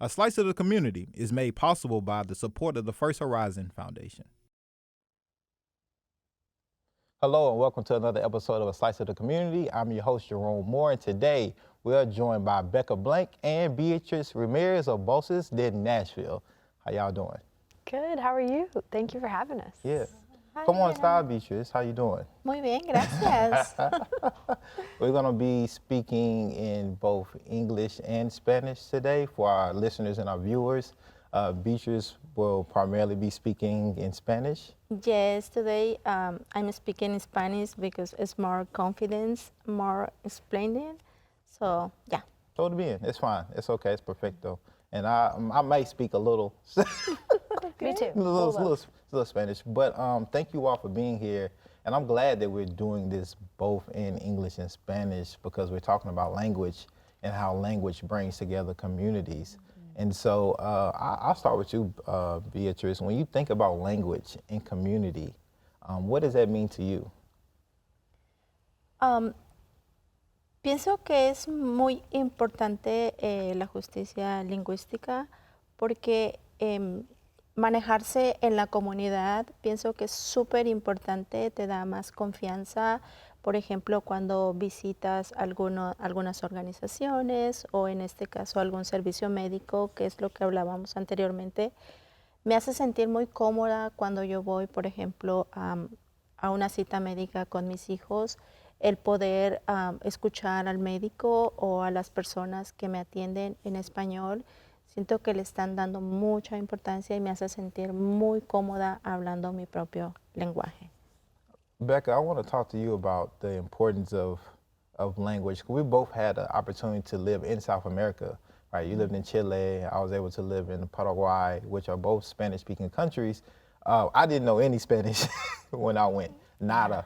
A Slice of the Community is made possible by the support of the First Horizon Foundation. Hello and welcome to another episode of A Slice of the Community. I'm your host, Jerome Moore, and today we are joined by Becca Blank and Beatrice Ramirez of Bosses did Nashville. How y'all doing? Good, how are you? Thank you for having us. Yeah. Come on, style, Beatrice. How you doing? Muy bien, gracias. We're going to be speaking in both English and Spanish today for our listeners and our viewers. Beatrice will primarily be speaking in Spanish. Yes, today I'm speaking in Spanish because it's more confidence, more explaining. So, yeah. Todo bien. It's fine. It's okay. It's perfecto. And I might speak a little. Me too. a little Spanish. But thank you all for being here. And I'm glad that we're doing this both in English and Spanish because we're talking about language and how language brings together communities. And so I'll start with you, Beatrice. When you think about language and community, what does that mean to you? Pienso que es muy importante la justicia lingüística porque manejarse en la comunidad, pienso que es súper importante, te da más confianza. Por ejemplo, cuando visitas algunas organizaciones o en este caso algún servicio médico, que es lo que hablábamos anteriormente, me hace sentir muy cómoda cuando yo voy, por ejemplo, a una cita médica con mis hijos, el poder escuchar al médico o a las personas que me atienden en español. Siento que le están dando mucha importancia y me hace sentir muy cómoda hablando mi propio lenguaje. Becca, I want to talk to you about the importance of language. We both had the opportunity to live in South America, right? You lived in Chile. I was able to live in Paraguay, which are both Spanish-speaking countries. I didn't know any Spanish when I went, nada,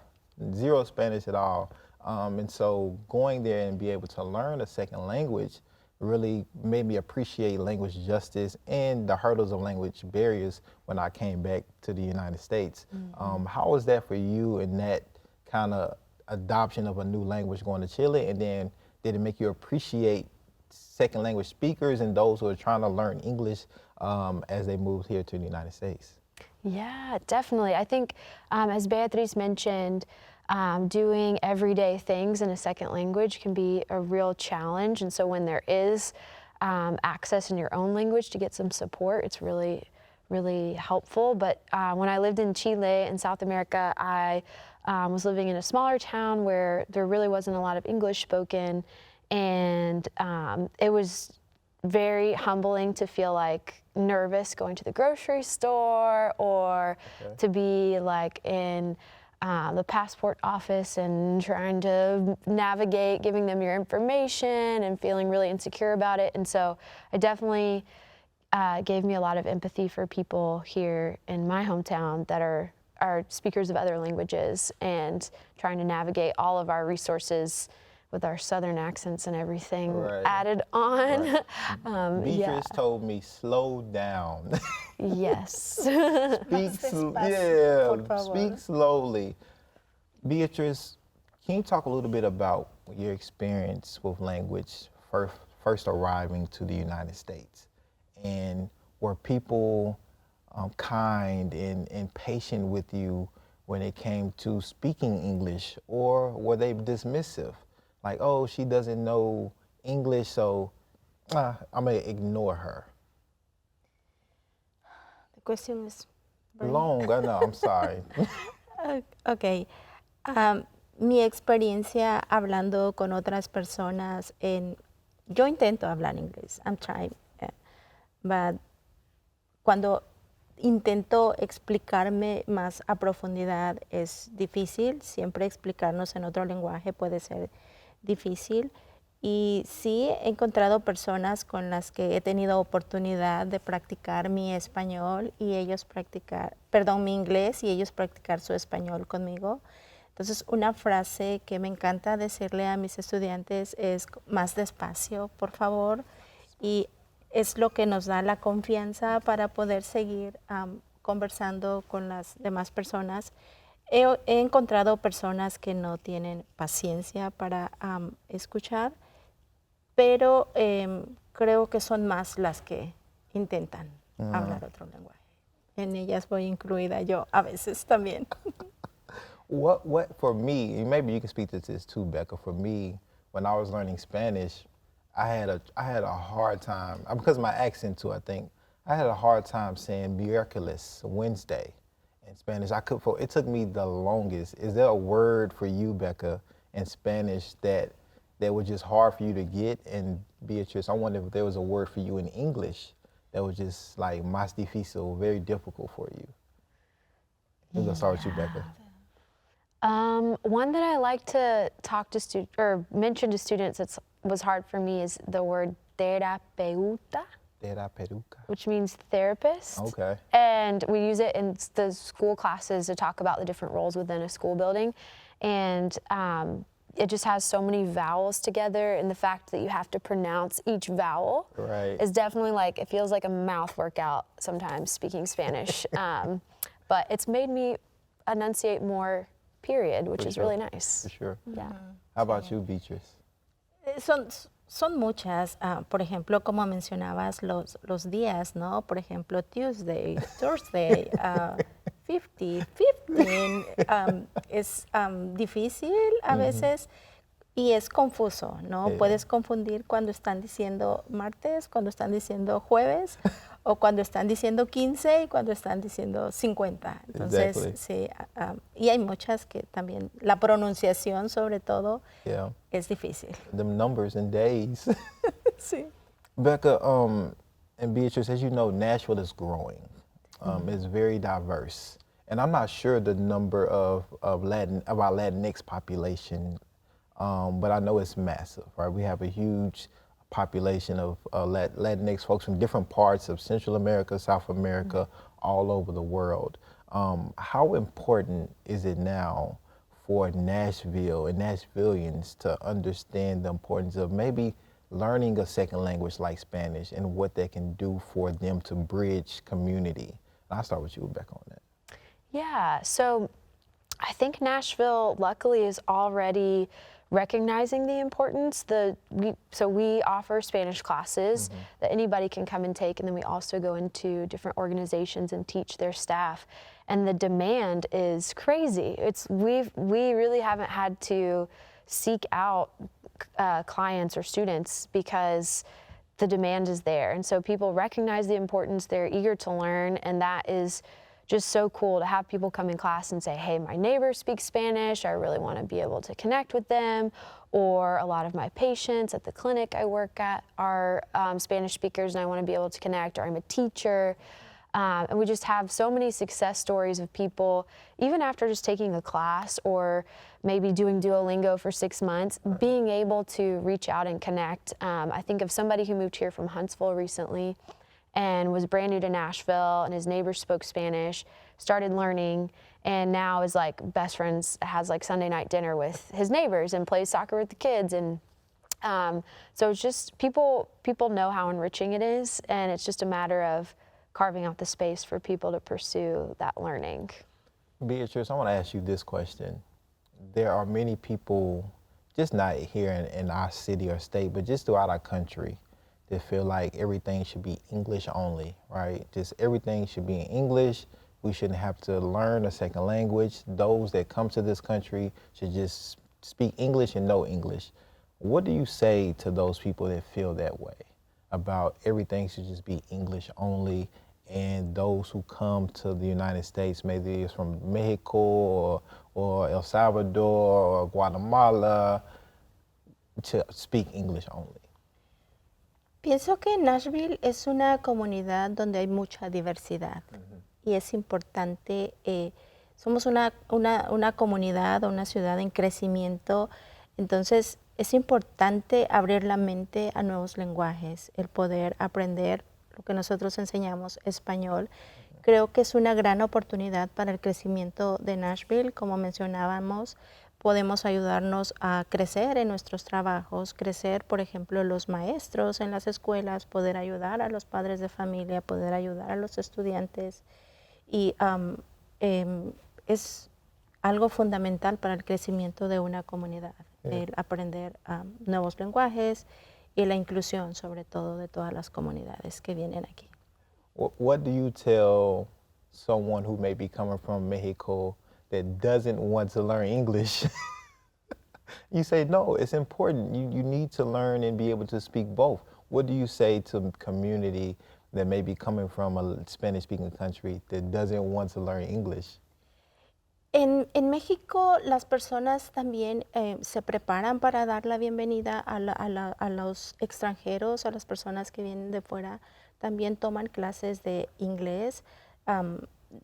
zero Spanish at all. And so going there and be able to learn a second language really made me appreciate language justice and the hurdles of language barriers when I came back to the United States. How was that for you in that kind of adoption of a new language going to Chile? And then did it make you appreciate second language speakers and those who are trying to learn English as they moved here to the United States? Yeah, definitely. I think as Beatriz mentioned, doing everyday things in a second language can be a real challenge. And so when there is access in your own language to get some support, it's really, really helpful. But when I lived in Chile in South America, I was living in a smaller town where there really wasn't a lot of English spoken. And it was very humbling to feel like nervous going to the grocery store or to be like in the passport office and trying to navigate giving them your information and feeling really insecure about it. And so it definitely gave me a lot of empathy for people here in my hometown that are speakers of other languages and trying to navigate all of our resources with our southern accents and everything added on. Right. Beatrice told me, slow down. Yes. Speak slowly. Beatrice, can you talk a little bit about your experience with language first arriving to the United States? And were people kind and patient with you when it came to speaking English, or were they dismissive? Like, oh, she doesn't know English, so I'm going to ignore her. The question is very long. I know, I'm sorry. Okay. Mi experiencia hablando con otras personas yo intento hablar inglés. I'm trying. But cuando intento explicarme más a profundidad es difícil. Siempre explicarnos en otro lenguaje puede ser difícil. Y sí he encontrado personas con las que he tenido oportunidad de practicar mi español y ellos mi inglés y ellos practicar su español conmigo. Entonces, una frase que me encanta decirle a mis estudiantes es más despacio, por favor. Y es lo que nos da la confianza para poder seguir conversando con las demás personas. He encontrado personas que no tienen paciencia para escuchar pero creo que son más las que intentan hablar otro lenguaje. En ellas voy incluida yo a veces también. What for me, and maybe you can speak to this too, Becca. For me, when I was learning Spanish, I had a hard time because of my accent too. I think I had a hard time saying miércoles, Wednesday, in Spanish. It took me the longest. Is there a word for you, Becca, in Spanish that was just hard for you to get? And Beatrice, I wonder if there was a word for you in English that was just like más difícil, very difficult for you. We're gonna start with you, Becca. One that I like to talk to mention to students that was hard for me is the word terapeuta, which means therapist. Okay. And we use it in the school classes to talk about the different roles within a school building. And it just has so many vowels together, and the fact that you have to pronounce each vowel is definitely like, it feels like a mouth workout sometimes speaking Spanish. But it's made me enunciate more, period, which is really nice. For sure. Yeah. How about you, Beatrice? Son muchas, por ejemplo, como mencionabas los días, ¿no? Por ejemplo, Tuesday, Thursday, 15, es difícil a veces y es confuso, ¿no? Puedes confundir cuando están diciendo martes, cuando están diciendo jueves, o cuando están diciendo 15 y cuando están diciendo 50. Entonces, sí, y hay muchas que también, la pronunciación sobre todo, es difícil. The numbers and days. Sí. Becca, and Beatrice, as you know, Nashville is growing. It's very diverse. And I'm not sure the number of our Latinx population, but I know it's massive, right? We have a huge population of Latinx folks from different parts of Central America, South America, all over the world. How important is it now for Nashville and Nashvillians to understand the importance of maybe learning a second language like Spanish and what they can do for them to bridge community? I'll start with you, Rebecca, on that. Yeah, so I think Nashville, luckily, is already recognizing the importance. So we offer Spanish classes that anybody can come and take, and then we also go into different organizations and teach their staff. And the demand is crazy. We really haven't had to seek out clients or students because the demand is there. And so people recognize the importance, they're eager to learn, and that is just so cool to have people come in class and say, hey, my neighbor speaks Spanish, I really want to be able to connect with them. Or a lot of my patients at the clinic I work at are Spanish speakers and I want to be able to connect, or I'm a teacher. And we just have so many success stories of people, even after just taking a class or maybe doing Duolingo for 6 months, being able to reach out and connect. I think of somebody who moved here from Huntsville recently and was brand new to Nashville, and his neighbors spoke Spanish, started learning, and now is like best friends, has like Sunday night dinner with his neighbors and plays soccer with the kids. And so it's just people know how enriching it is, and it's just a matter of carving out the space for people to pursue that learning. Beatrice, I want to ask you this question. There are many people, just not here in our city or state, but just throughout our country, that feel like everything should be English only, right? Just everything should be in English. We shouldn't have to learn a second language. Those that come to this country should just speak English and know English. What do you say to those people that feel that way about everything should just be English only, and those who come to the United States, maybe it's from Mexico or El Salvador or Guatemala, to speak English only? Pienso que Nashville es una comunidad donde hay mucha diversidad y es importante, somos una comunidad, una ciudad en crecimiento, entonces es importante abrir la mente a nuevos lenguajes, el poder aprender lo que nosotros enseñamos, español. Creo que es una gran oportunidad para el crecimiento de Nashville, como mencionábamos. Podemos ayudarnos a crecer en nuestros trabajos, crecer, por ejemplo, los maestros en las escuelas, poder ayudar a los padres de familia, poder ayudar a los estudiantes. Y es algo fundamental para el crecimiento de una comunidad, el aprender nuevos lenguajes y la inclusión, sobre todo, de todas las comunidades que vienen aquí. What do you tell someone who may be coming from Mexico that doesn't want to learn English? You say, no, it's important. You need to learn and be able to speak both. What do you say to community that may be coming from a Spanish-speaking country that doesn't want to learn English? En México las personas también se preparan para dar la bienvenida a los extranjeros, a las personas que vienen de fuera. También toman clases de inglés.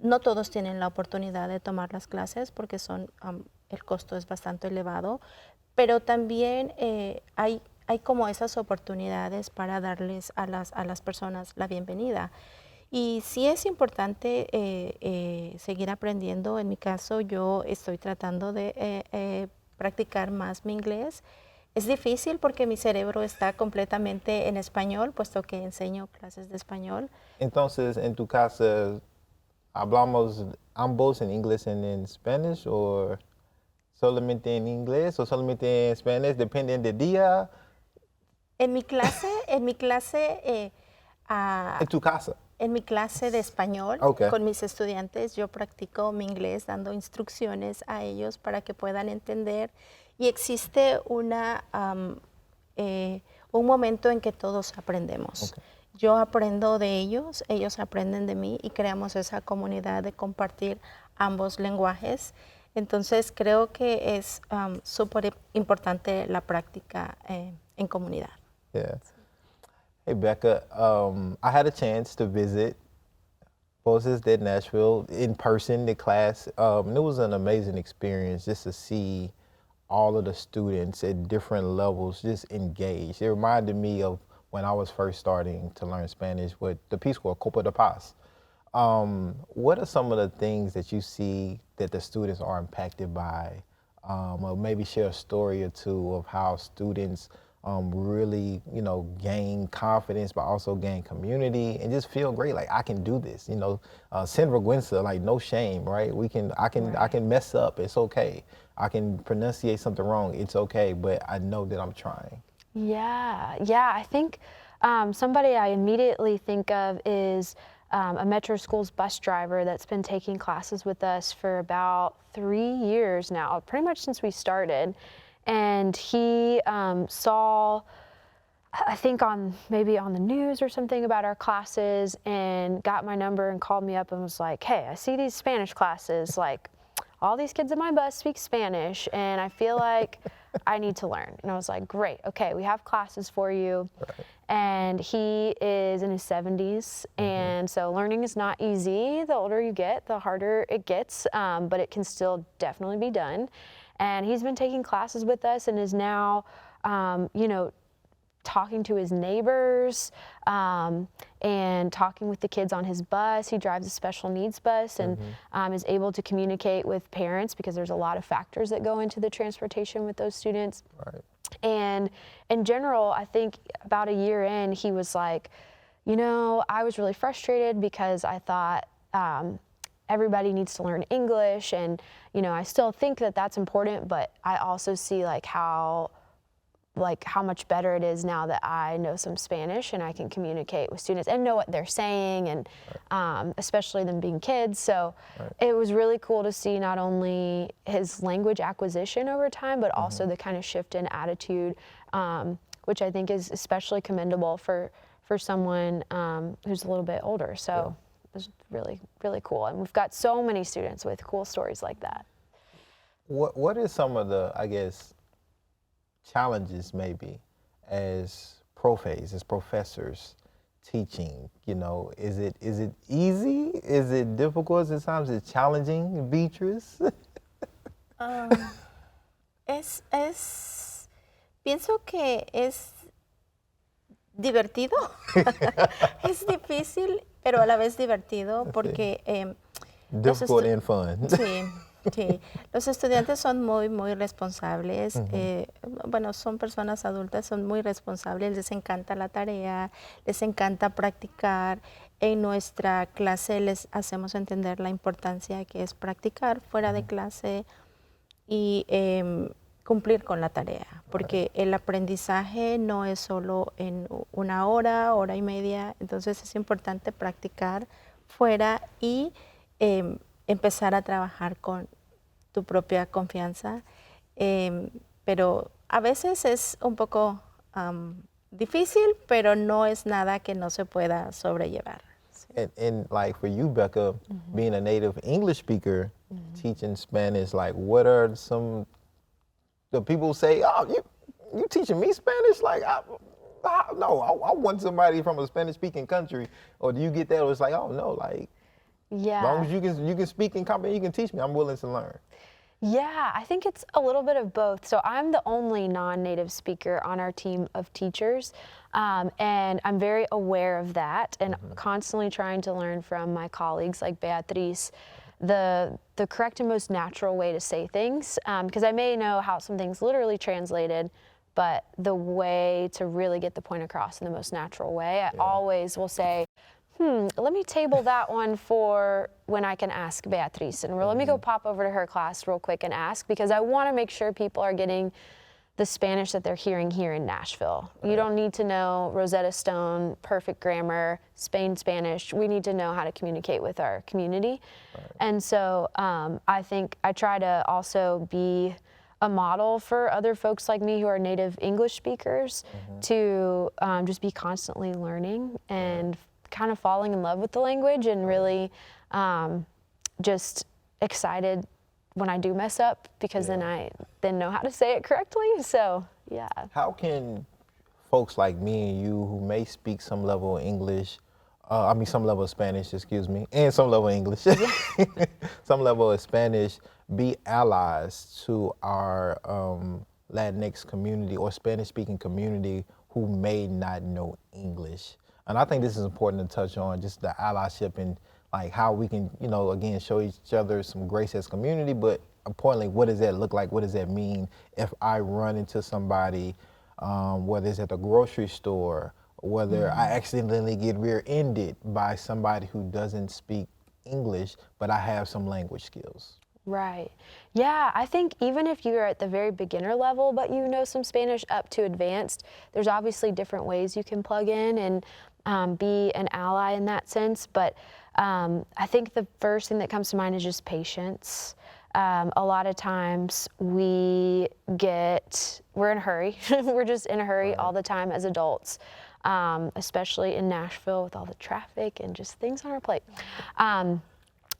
No todos tienen la oportunidad de tomar las clases porque el costo es bastante elevado, pero también hay como esas oportunidades para darles a las personas la bienvenida. Y sí es importante seguir aprendiendo. En mi caso, yo estoy tratando de practicar más mi inglés. Es difícil porque mi cerebro está completamente en español, puesto que enseño clases de español. Entonces, en tu casa, ¿hablamos ambos en inglés y en Spanish o solamente en inglés o solamente en Spanish? Depende del día. En mi clase, En tu casa. en mi clase de español, Okay. con mis estudiantes, yo practico mi inglés dando instrucciones a ellos para que puedan entender. Y existe un momento en que todos aprendemos. Okay. Yo aprendo de ellos, ellos aprenden de mí y creamos esa comunidad de compartir ambos lenguajes. Entonces creo que es súper importante la práctica en comunidad. Yeah. Hey, Becca, I had a chance to visit Voices at Nashville in person, the class. And it was an amazing experience just to see all of the students at different levels just engaged. It reminded me of when I was first starting to learn Spanish with the Peace Corps, Copa de Paz. What are some of the things that you see that the students are impacted by? Or maybe share a story or two of how students really, gain confidence, but also gain community and just feel great. Like I can do this, sin vergüenza, like no shame, right? I can mess up. It's okay. I can pronunciate something wrong. It's okay. But I know that I'm trying. Yeah. I think somebody I immediately think of is a Metro Schools bus driver that's been taking classes with us for about 3 years now, pretty much since we started. And he saw, I think maybe on the news or something about our classes and got my number and called me up and was like, hey, I see these Spanish classes, like all these kids on my bus speak Spanish and I feel like I need to learn. And I was like, great, okay, we have classes for you. Right. And he is in his 70s, and so learning is not easy. The older you get, the harder it gets, but it can still definitely be done. And he's been taking classes with us and is now, talking to his neighbors and talking with the kids on his bus. He drives a special needs bus and is able to communicate with parents because there's a lot of factors that go into the transportation with those students. Right. And in general, I think about a year in, he was like, I was really frustrated because I thought everybody needs to learn English, and I still think that that's important, but I also see how much better it is now that I know some Spanish and I can communicate with students and know what they're saying, and especially them being kids. So it was really cool to see not only his language acquisition over time, but also the kind of shift in attitude, which I think is especially commendable for someone who's a little bit older. So it was really, really cool. And we've got so many students with cool stories like that. What is some of the, I guess, challenges maybe as professors teaching? Is it easy? Is it difficult at times? Is it challenging, Beatrice? Pienso que es divertido. Es difícil, pero a la vez divertido porque difficult and fun. Sí. Sí, los estudiantes son muy, muy responsables. Son personas adultas, son muy responsables, les encanta la tarea, les encanta practicar. En nuestra clase les hacemos entender la importancia que es practicar fuera de clase y cumplir con la tarea, porque el aprendizaje no es solo en una hora, hora y media, entonces es importante practicar fuera y empezar a trabajar con tu propia confianza, pero a veces es un poco difícil, pero no es nada que no se pueda sobrellevar. And like for you, Becca, being a native English speaker, teaching Spanish, like what are the people say, oh, you teaching me Spanish? Like, no, I want somebody from a Spanish-speaking country. Or do you get that? Or it's like, oh no, like, Yeah. as long as you can speak and comprehend, you can teach me. I'm willing to learn. Yeah, I think it's a little bit of both. So I'm the only non-native speaker on our team of teachers, and I'm very aware of that and constantly trying to learn from my colleagues like Beatriz the correct and most natural way to say things, because I may know how something's literally translated, but the way to really get the point across in the most natural way, I always will say, let me table that one for when I can ask Beatriz. And let me go pop over to her class real quick and ask, because I want to make sure people are getting the Spanish that they're hearing here in Nashville. You don't need to know Rosetta Stone, perfect grammar, Spain Spanish. We need to know how to communicate with our community. And so I think I try to also be a model for other folks like me who are native English speakers to just be constantly learning and kind of falling in love with the language, and really just excited when I do mess up, because then I know how to say it correctly. So yeah. How can folks like me and you who may speak some level of English, some level of Spanish, excuse me, and some level of English, some level of Spanish, be allies to our Latinx community or Spanish-speaking community who may not know English? And I think this is important to touch on, just the allyship and like how we can, again, show each other some grace as community, but importantly, what does that look like? What does that mean if I run into somebody, whether it's at the grocery store, whether I accidentally get rear-ended by somebody who doesn't speak English, but I have some language skills? Right. Yeah, I think even if you're at the very beginner level, but you know some Spanish up to advanced, there's obviously different ways you can plug in and be an ally in that sense. But I think the first thing that comes to mind is just patience. A lot of times we're in a hurry. We're just in a hurry all the time as adults, especially in Nashville with all the traffic and just things on our plate.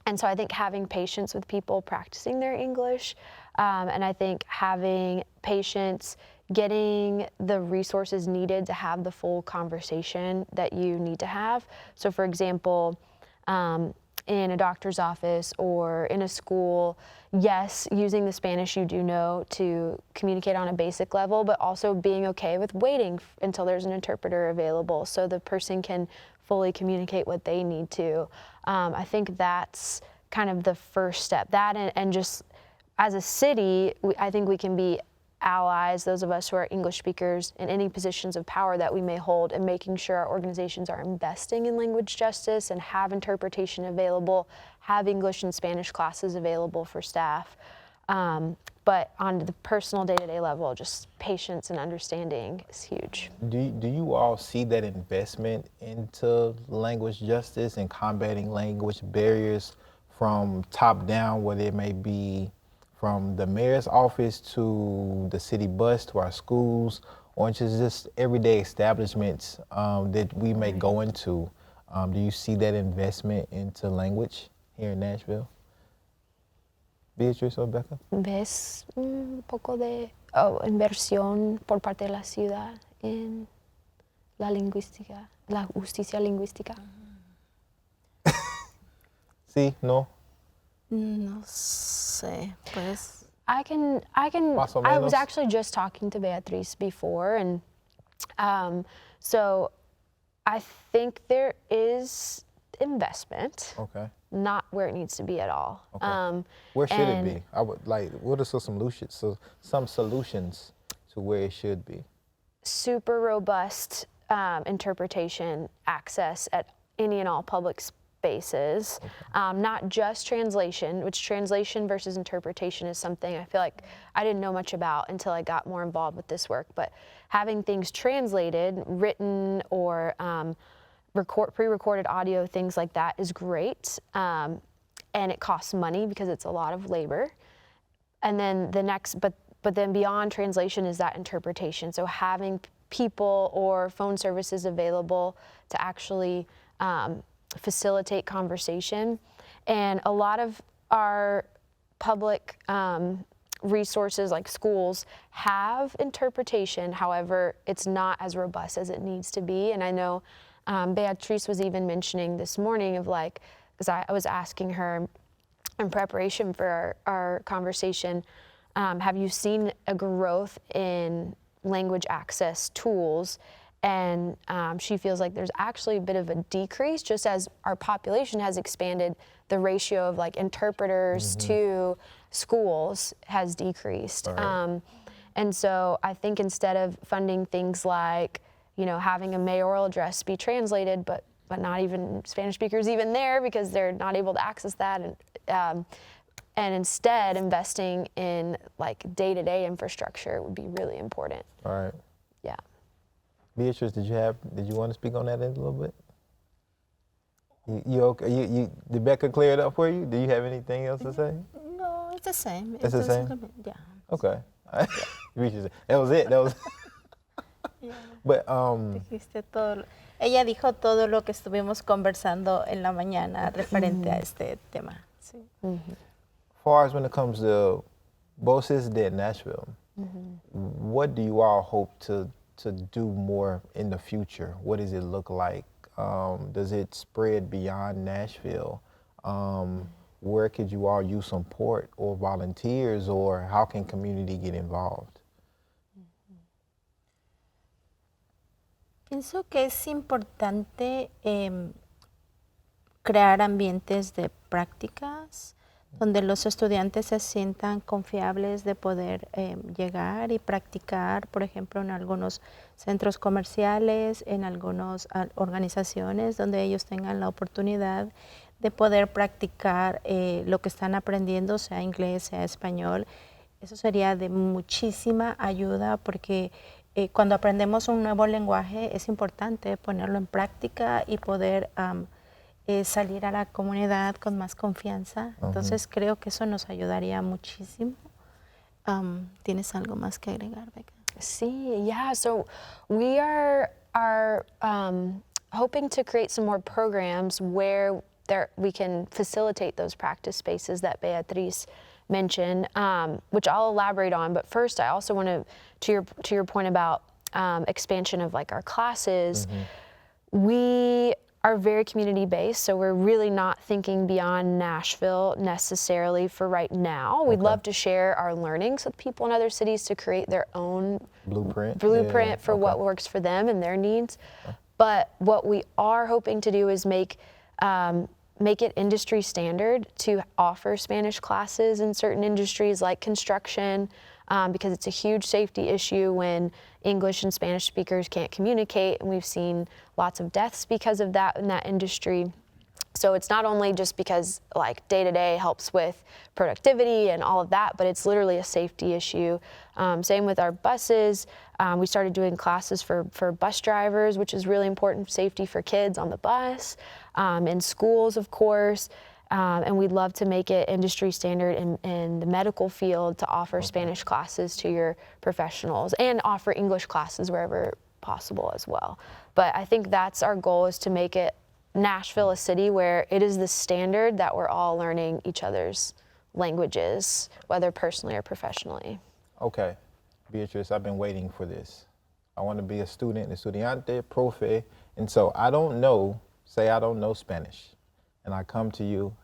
And so I think having patience with people practicing their English, and I think having patience, getting the resources needed to have the full conversation that you need to have. So for example, in a doctor's office or in a school, yes, using the Spanish you do know to communicate on a basic level, but also being okay with waiting until there's an interpreter available so the person can fully communicate what they need to. I think that's kind of the first step. That and just as a city, I think we can be allies, those of us who are English speakers, in any positions of power that we may hold, and making sure our organizations are investing in language justice and have interpretation available, have English and Spanish classes available for staff. But on the personal day-to-day level, just patience and understanding is huge. Do you all see that investment into language justice and combating language barriers from top down, whether it may be from the mayor's office to the city bus to our schools, or just everyday establishments that we may go into? Do you see that investment into language here in Nashville? Beatriz or Becca? ¿Ves un poco de inversión por parte de la ciudad en la lingüística, la justicia lingüística? Sí, no. No sé, pues. I Más o was menos. actually just talking to Beatriz before, and so I think there is investment. Okay. Not where it needs to be at all. Okay. Where should it be? I would like. What are some solutions? So some solutions to where it should be. Super robust interpretation access at any and all public bases, not just translation, which translation versus interpretation is something I feel like I didn't know much about until I got more involved with this work. But having things translated, written, or pre-recorded audio, things like that is great. And it costs money because it's a lot of labor. And then but then beyond translation is that interpretation. So having people or phone services available to actually facilitate conversation. And a lot of our public resources like schools have interpretation. However, it's not as robust as it needs to be. And I know Beatriz was even mentioning this morning of like, because I was asking her in preparation for our conversation, have you seen a growth in language access tools? And she feels like there's actually a bit of a decrease, just as our population has expanded, the ratio of like interpreters to schools has decreased. Right. And so I think instead of funding things like, you know, having a mayoral address be translated, but not even Spanish speakers even there because they're not able to access that, and instead investing in like day-to-day infrastructure would be really important. All right. Yeah. Beatrice, did you want to speak on that a little bit? You okay? Did Becca clear it up for you? Do you have anything else to say? No, it's the same. It's the same? Yeah. Okay. Beatrice, that was it. That was. Yeah. But Dijiste todo. Ella dijo todo lo que estuvimos conversando en la mañana referente a este tema. Sí. as far as when it comes to both sisters there in Nashville, what do you all hope to do more in the future? What does it look like? Does it spread beyond Nashville? Where could you all use support or volunteers, or how can community get involved? Pienso que es importante crear ambientes de prácticas donde los estudiantes se sientan confiables de poder llegar y practicar, por ejemplo, en algunos centros comerciales, en algunas organizaciones donde ellos tengan la oportunidad de poder practicar lo que están aprendiendo, sea inglés, sea español. Eso sería de muchísima ayuda porque cuando aprendemos un nuevo lenguaje es importante ponerlo en práctica y poder salir a la comunidad con más confianza. Entonces creo que eso nos ayudaría muchísimo. ¿Tienes algo más que agregar, Becca? Sí, yeah. So we are hoping to create some more programs where we can facilitate those practice spaces that Beatriz mentioned, which I'll elaborate on. But first, I also want to your point about expansion of like our classes. We are very community-based, so we're really not thinking beyond Nashville necessarily for right now. We'd love to share our learnings with people in other cities to create their own Blueprint for what works for them and their needs. But what we are hoping to do is make it industry standard to offer Spanish classes in certain industries like construction, because it's a huge safety issue when English and Spanish speakers can't communicate, and we've seen lots of deaths because of that in that industry. So it's not only just because like day-to-day helps with productivity and all of that, but it's literally a safety issue. Same with our buses. We started doing classes for bus drivers, which is really important, safety for kids on the bus, in schools, of course. And we'd love to make it industry standard in the medical field to offer Spanish classes to your professionals and offer English classes wherever possible as well. But I think that's our goal, is to make it Nashville a city where it is the standard that we're all learning each other's languages, whether personally or professionally. Okay, Beatrice, I've been waiting for this. I want to be a student, estudiante, profe, and so I don't know Spanish, and I come to you,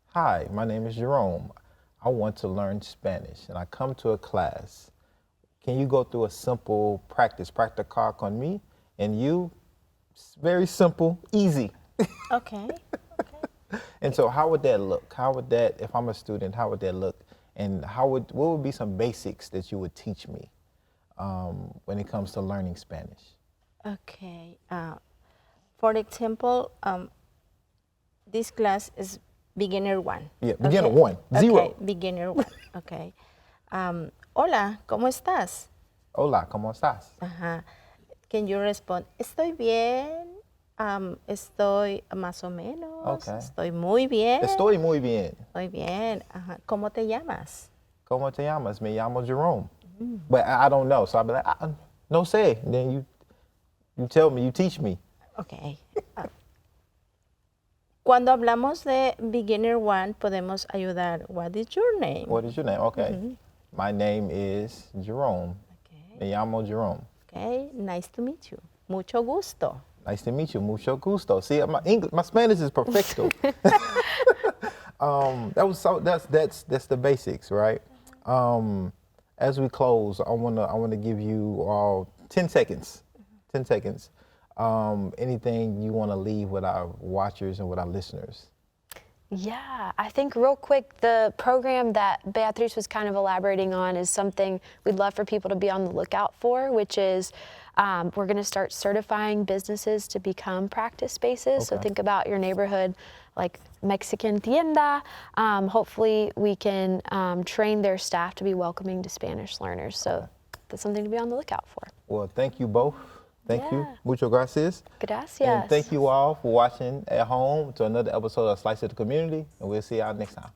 hi, my name is Jerome. I want to learn Spanish, and I come to a class. Can you go through a simple practical con me, and you, very simple, easy. Okay. And so how would that look? How would that, if I'm a student, how would that look? And what would be some basics that you would teach me when it comes to learning Spanish? Okay. For example, this class is beginner 1. Yeah, beginner 1, 0. Okay, beginner 1, okay. Hola, ¿cómo estás? Hola, ¿cómo estás? Ajá. Can you respond, estoy bien, estoy más o menos, Okay. estoy muy bien. Estoy muy bien. Muy bien, ajá. ¿Cómo te llamas? ¿Cómo te llamas? Me llamo Jerome. But I don't know, so I'll be like, no sé. Then you tell me, you teach me. Ok. Cuando hablamos de beginner 1, podemos ayudar. What is your name? What is your name? Okay. My name is Jerome. Okay. Me llamo Jerome. Okay, nice to meet you. Mucho gusto. Nice to meet you. Mucho gusto. See, my Spanish is perfecto. That's the basics, right? As we close, I wanna give you all 10 seconds. 10 seconds. Anything you want to leave with our watchers and with our listeners? Yeah, I think real quick, the program that Beatriz was kind of elaborating on is something we'd love for people to be on the lookout for, which is we're going to start certifying businesses to become practice spaces. So Okay. think about your neighborhood like Mexican tienda. Hopefully we can train their staff to be welcoming to Spanish learners. So that's something to be on the lookout for. Well, thank you both. Thank you. Yeah. Mucho gracias. Gracias. And thank you all for watching at home to another episode of Slice of the Community. And we'll see y'all next time.